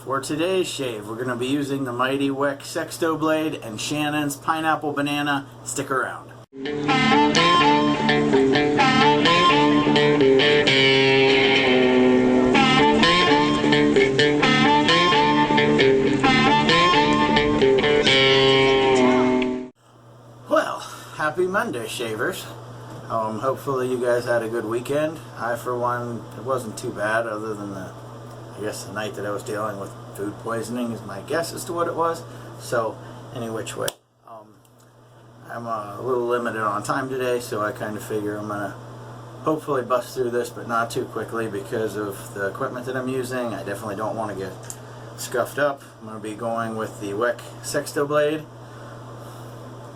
For today's shave, we're going to be using the mighty Weck Sextoblade and Shannon's Pineapple Banana. Stick around. Well, happy Monday, shavers. Hopefully you guys had a good weekend. I, for one, it wasn't too bad, other than the night that I was dealing with food poisoning is my guess as to what it was. So, any which way. I'm a little limited on time today, so I kind of figure I'm going to hopefully bust through this, but not too quickly because of the equipment that I'm using. I definitely don't want to get scuffed up. I'm going to be going with the Weck Sextoblade.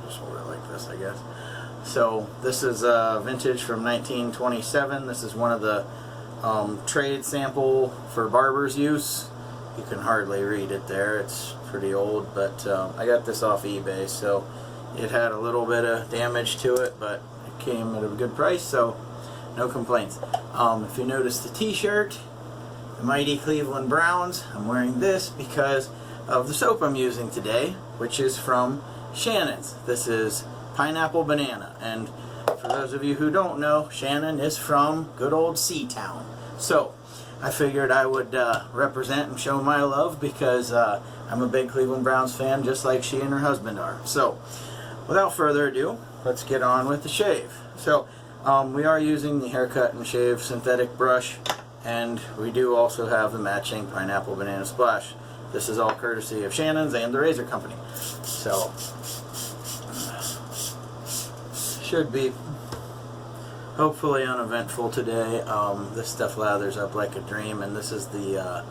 Just hold it like this, I guess. So, this is vintage from 1927. This is one of the trade sample for barber's use. You can hardly read it there, it's pretty old, but I got this off eBay, so it had a little bit of damage to it, but it came at a good price, so no complaints. If you notice the t-shirt, the mighty Cleveland Browns, I'm wearing this because of the soap I'm using today, which is from Shannon's. This is Pineapple Banana, and for those of you who don't know, Shannon is from good old Seatown. So, I figured I would represent and show my love because I'm a big Cleveland Browns fan, just like she and her husband are. So, without further ado, let's get on with the shave. So, we are using the Haircut and Shave synthetic brush, and we do also have the matching Pineapple Banana Splash. This is all courtesy of Shannon's and the Razor Company. So, should be hopefully uneventful today. This stuff lathers up like a dream, and this is the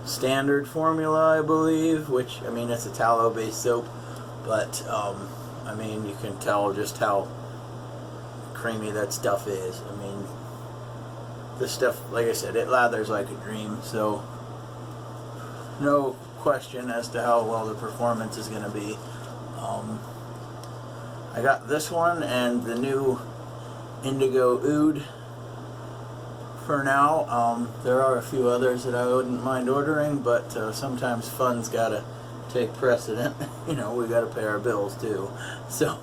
standard formula, I believe, which, I mean, it's a tallow based soap, but I mean, you can tell just how creamy that stuff is. I mean, this stuff, like I said, it lathers like a dream, so no question as to how well the performance is going to be. I got this one and the new Indigo Oud for now. There are a few others that I wouldn't mind ordering, but sometimes fun's gotta take precedent. You know, we gotta pay our bills too. So,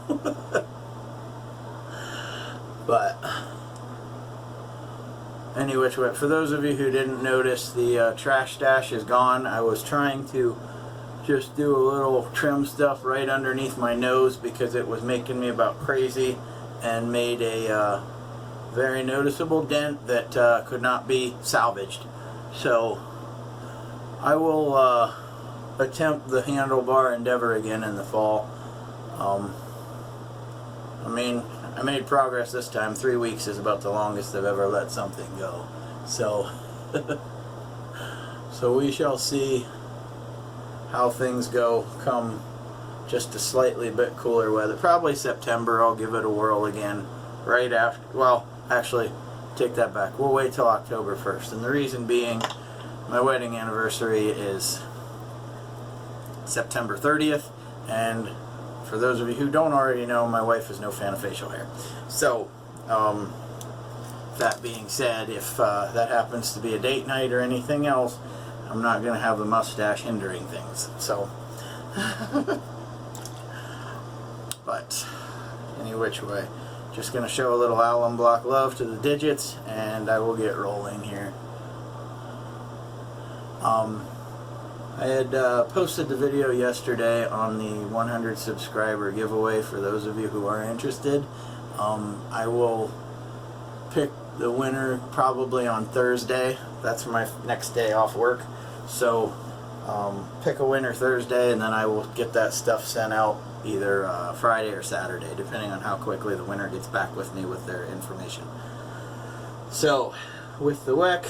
but anyway, for those of you who didn't notice, the trash stash is gone. I was trying to just do a little trim stuff right underneath my nose because it was making me about crazy, and made a very noticeable dent that could not be salvaged. So I will attempt the handlebar endeavor again in the fall. I mean, I made progress this time. 3 weeks is about the longest I've ever let something go. So so we shall see how things go come just a slightly bit cooler weather. Probably September I'll give it a whirl again, right after, well, actually, take that back. We'll wait till October 1st. And the reason being, my wedding anniversary is September 30th, and for those of you who don't already know, my wife is no fan of facial hair. So, that being said, if that happens to be a date night or anything else, I'm not going to have the mustache hindering things. So, but any which way, just going to show a little alum block love to the digits, and I will get rolling here. I had posted the video yesterday on the 100 subscriber giveaway for those of you who are interested. I will pick the winner probably on Thursday. That's my next day off work. So pick a winner Thursday, and then I will get that stuff sent out either Friday or Saturday, depending on how quickly the winner gets back with me with their information. So with the Weck,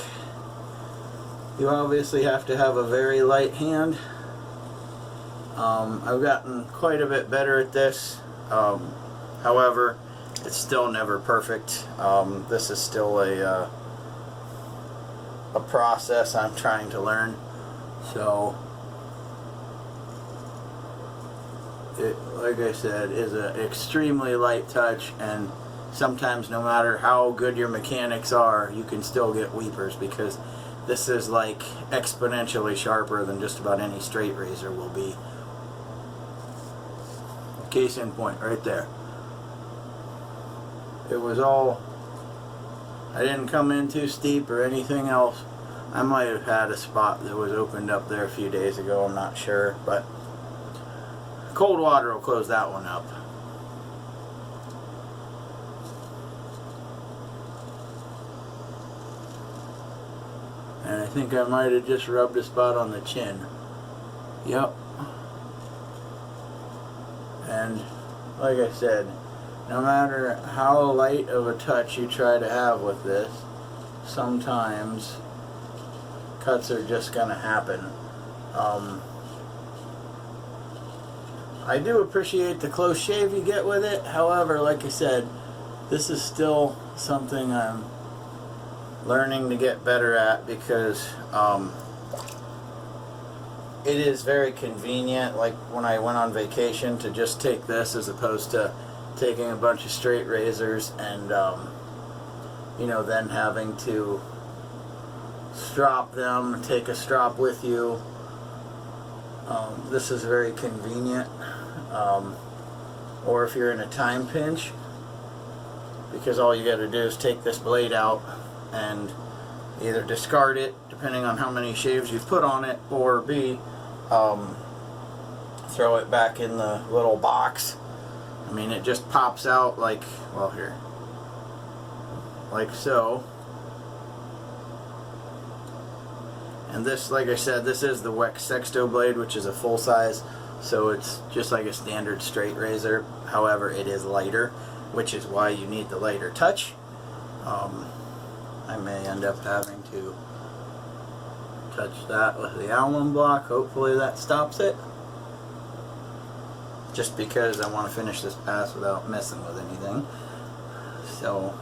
you obviously have to have a very light hand. I've gotten quite a bit better at this. However, it's still never perfect. This is still a process I'm trying to learn. So, it, like I said, is an extremely light touch, and sometimes no matter how good your mechanics are, you can still get weepers because this is like exponentially sharper than just about any straight razor will be. Case in point, right there. It was all, I didn't come in too steep or anything else. I might have had a spot that was opened up there a few days ago, I'm not sure, but cold water will close that one up. And I think I might have just rubbed a spot on the chin. Yep. And like I said, no matter how light of a touch you try to have with this, sometimes cuts are just going to happen. I do appreciate the close shave you get with it. However, like I said, this is still something I'm learning to get better at, because it is very convenient, like when I went on vacation, to just take this as opposed to taking a bunch of straight razors and you know, then having to strop them, take a strop with you. This is very convenient, or if you're in a time pinch, because all you got to do is take this blade out and either discard it depending on how many shaves you put on it, or B, throw it back in the little box. I mean, it just pops out like, well, here, like so. And this, like I said, this is the Weck Sextoblade, which is a full size, so it's just like a standard straight razor. However, it is lighter, which is why you need the lighter touch. I may end up having to touch that with the alum block. Hopefully that stops it. Just because I want to finish this pass without messing with anything. So,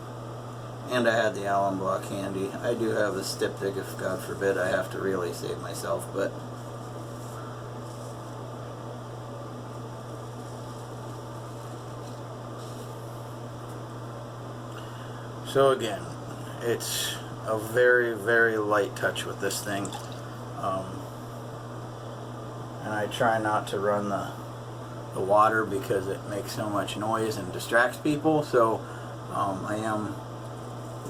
and I had the alum block handy. I do have the styptic if, God forbid, I have to really save myself, but so again, it's a very, very light touch with this thing. And I try not to run the water because it makes so much noise and distracts people, so I am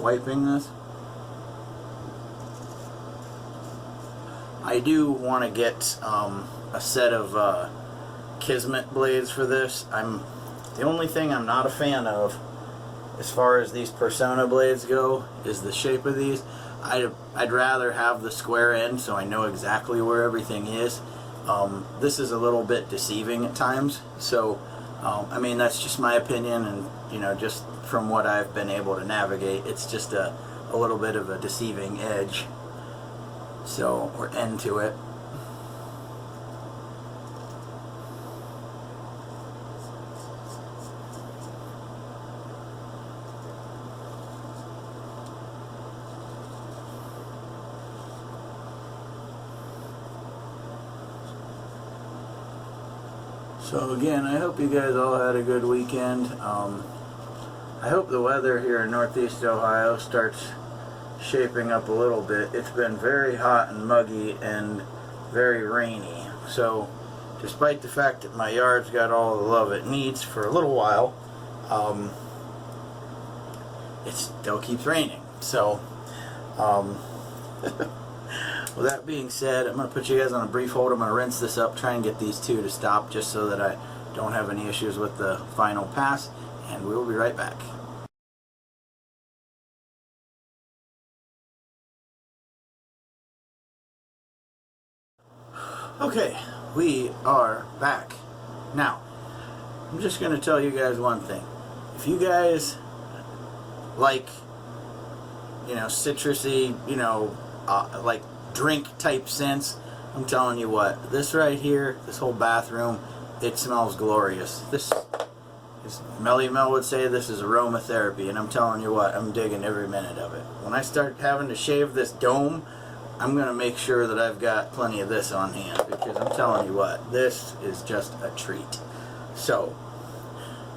wiping this. I do want to get a set of Kismet blades for this. The only thing I'm not a fan of, as far as these Persona blades go, is the shape of these. I'd rather have the square end so I know exactly where everything is. This is a little bit deceiving at times, so I mean, that's just my opinion, and you know, just from what I've been able to navigate, it's just a little bit of a deceiving edge, so, or end to it. So again, I hope you guys all had a good weekend. I hope the weather here in Northeast Ohio starts shaping up a little bit. It's been very hot and muggy and very rainy. So despite the fact that my yard's got all the love it needs for a little while, it still keeps raining. So with that being said, I'm going to put you guys on a brief hold. I'm going to rinse this up, try and get these two to stop just so that I don't have any issues with the final pass, and we will be right back. Okay, we are back. Now, I'm just going to tell you guys one thing. If you guys like, you know, citrusy, you know, like drink type scents, I'm telling you what, this right here, this whole bathroom, it smells glorious. This is, Melly Mel would say, this is aromatherapy, and I'm telling you what, I'm digging every minute of it. When I start having to shave this dome, I'm going to make sure that I've got plenty of this on hand, because I'm telling you what, this is just a treat. So,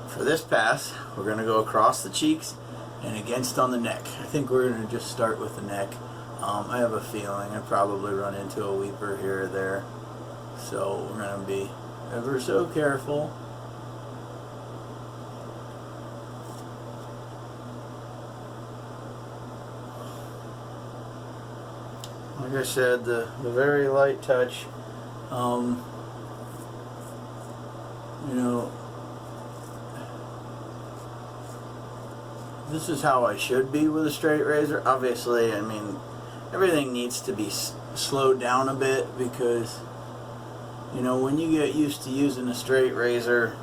for this pass, we're going to go across the cheeks and against on the neck. I think we're going to just start with the neck. I have a feeling I probably run into a weeper here or there, so we're going to be ever so careful. Like I said, the very light touch, you know, this is how I should be with a straight razor. Obviously, I mean, everything needs to be slowed down a bit because, you know, when you get used to using a straight razor,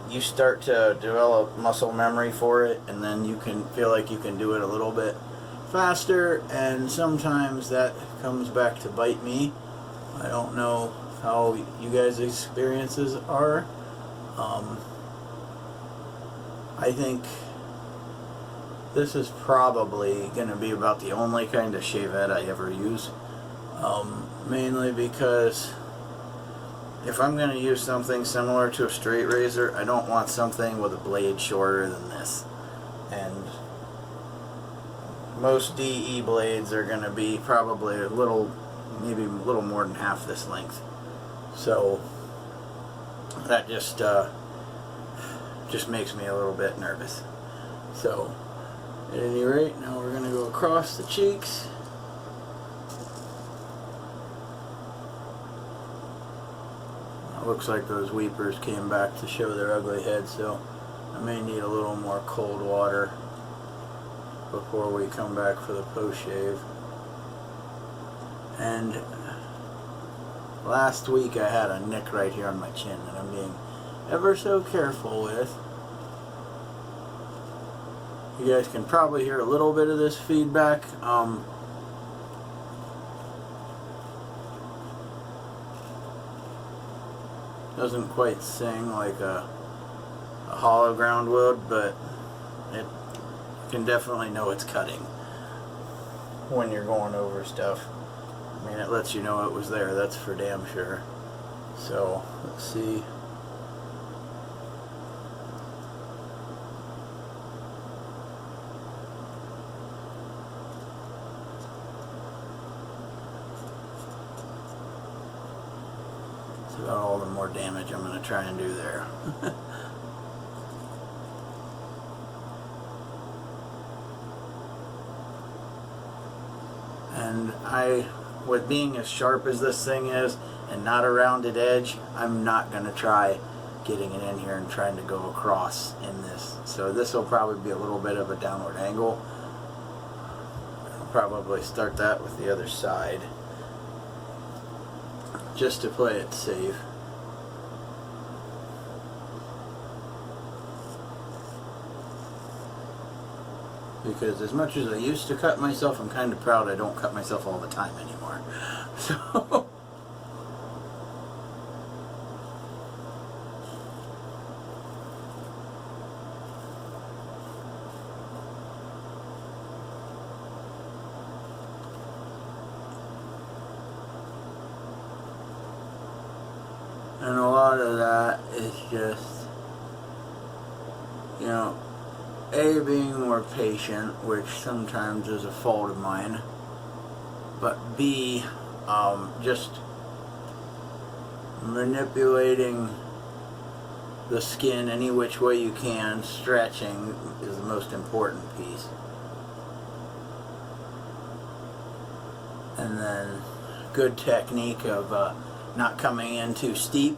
you start to develop muscle memory for it, and then you can feel like you can do it a little bit faster, and sometimes that comes back to bite me. I don't know how you guys' experiences are. I think this is probably going to be about the only kind of shave head I ever use, mainly because if I'm going to use something similar to a straight razor, I don't want something with a blade shorter than this. And most DE blades are going to be probably a little, maybe a little more than half this length. So that just makes me a little bit nervous. So at any rate, now we're going to go across the cheeks. It looks like those weepers came back to show their ugly head, so I may need a little more cold water before we come back for the post shave. And last week I had a nick right here on my chin that I'm being ever so careful with. You guys can probably hear a little bit of this feedback. Doesn't quite sing like a hollow ground would, but it can definitely know it's cutting when you're going over stuff. I mean, it lets you know it was there, that's for damn sure. So, let's see. That's about all the more damage I'm going to try and do there. And with being as sharp as this thing is and not a rounded edge, I'm not going to try getting it in here and trying to go across in this. So this will probably be a little bit of a downward angle. I'll probably start that with the other side, just to play it safe. Because as much as I used to cut myself, I'm kind of proud I don't cut myself all the time anymore. So and a lot of that is just, you know, A, being more patient, which sometimes is a fault of mine, but B, just manipulating the skin any which way you can. Stretching is the most important piece. And then good technique of not coming in too steep,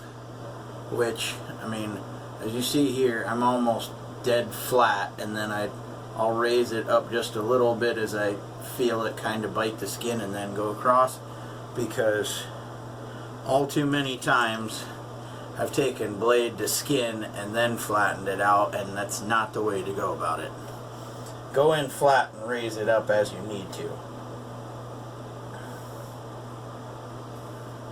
which, I mean, as you see here, I'm almost dead flat, and then I'll raise it up just a little bit as I feel it kind of bite the skin and then go across, because all too many times I've taken blade to skin and then flattened it out, and that's not the way to go about it. Go in flat and raise it up as you need to.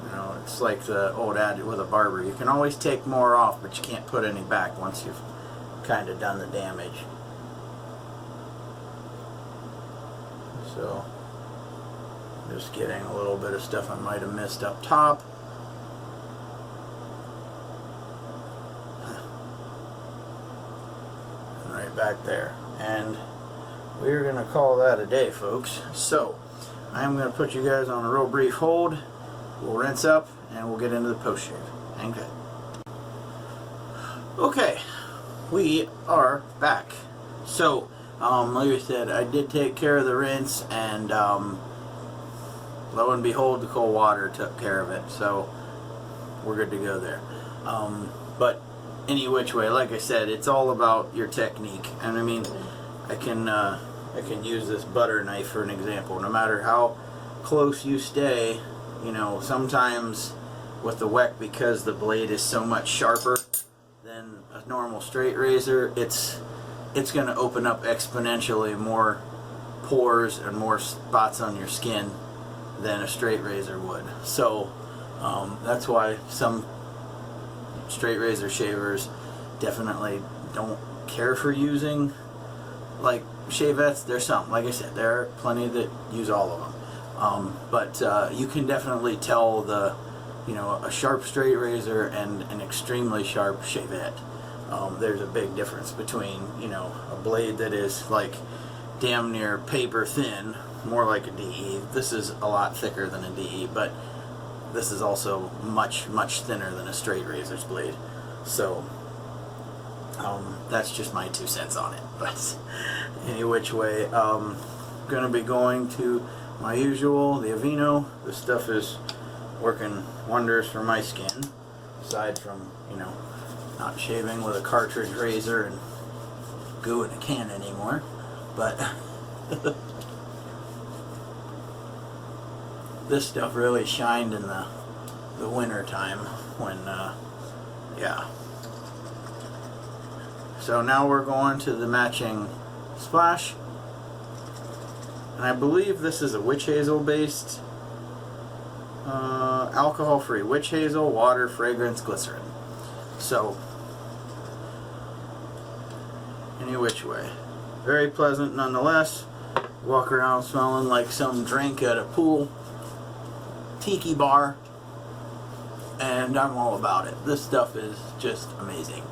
You know, it's like the old adage with a barber, you can always take more off, but you can't put any back once you've kind of done the damage. So just getting a little bit of stuff I might have missed up top. And right back there. And we're going to call that a day, folks. So I'm going to put you guys on a real brief hold. We'll rinse up and we'll get into the post shave. Hang tight. Okay, we are back. So like I said, I did take care of the rinse, and lo and behold, the cold water took care of it. So we're good to go there. But any which way, like I said, it's all about your technique. And I mean, I can use this butter knife for an example. No matter how close you stay, you know, sometimes with the Weck, because the blade is so much sharper than a normal straight razor, it's going to open up exponentially more pores and more spots on your skin than a straight razor would. So that's why some straight razor shavers definitely don't care for using like shavettes. There's some, like I said, there are plenty that use all of them. But you can definitely tell a sharp straight razor and an extremely sharp shavette. There's a big difference between, a blade that is like damn near paper thin, more like a DE. This is a lot thicker than a DE, but this is also much, much thinner than a straight razor's blade. So that's just my 2 cents on it. But any which way, I'm going to be going to my usual, the Aveeno. This stuff is working wonders for my skin, aside from, not shaving with a cartridge razor and goo in a can anymore. But this stuff really shined in the winter time when, yeah. So now we're going to the matching splash. And I believe this is a witch hazel based, alcohol-free witch hazel, water, fragrance, glycerin. So, any which way. Very pleasant nonetheless. Walk around smelling like some drink at a pool, tiki bar, and I'm all about it. This stuff is just amazing.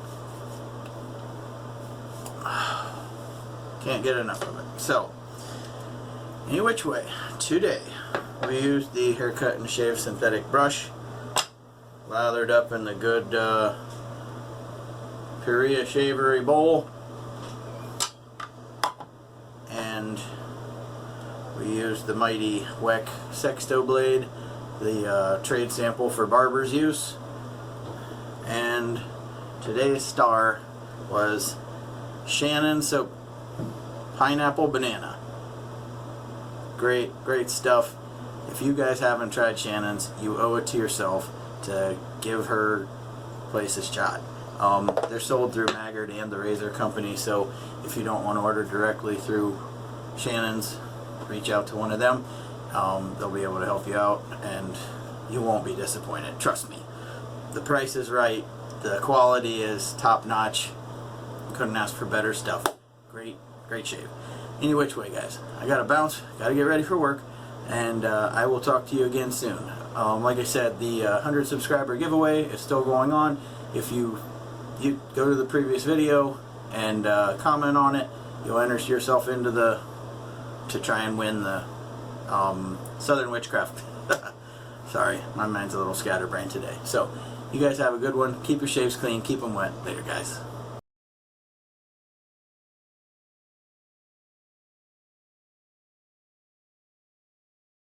Can't get enough of it. So, any which way, today we used the Haircut and Shave synthetic brush, lathered up in the good Purea shavery bowl, and we used the mighty Weck Sextoblade, the trade sample for barbers use. And today's star was Shannon soap, pineapple banana. Great stuff. If you guys haven't tried Shannon's, you owe it to yourself to give her place a shot. They're sold through Maggard and the Razor Company, so if you don't want to order directly through Shannon's, reach out to one of them. They'll be able to help you out, and you won't be disappointed. Trust me. The price is right. The quality is top notch. Couldn't ask for better stuff. Great shave. Any which way, guys, I gotta bounce, gotta get ready for work, and I will talk to you again soon. Like I said, the 100 subscriber giveaway is still going on. If you go to the previous video and comment on it, you'll enter yourself into to try and win the Southern Witchcraft. Sorry, my mind's a little scatterbrained today. So, you guys have a good one. Keep your shaves clean, keep them wet. Later, guys.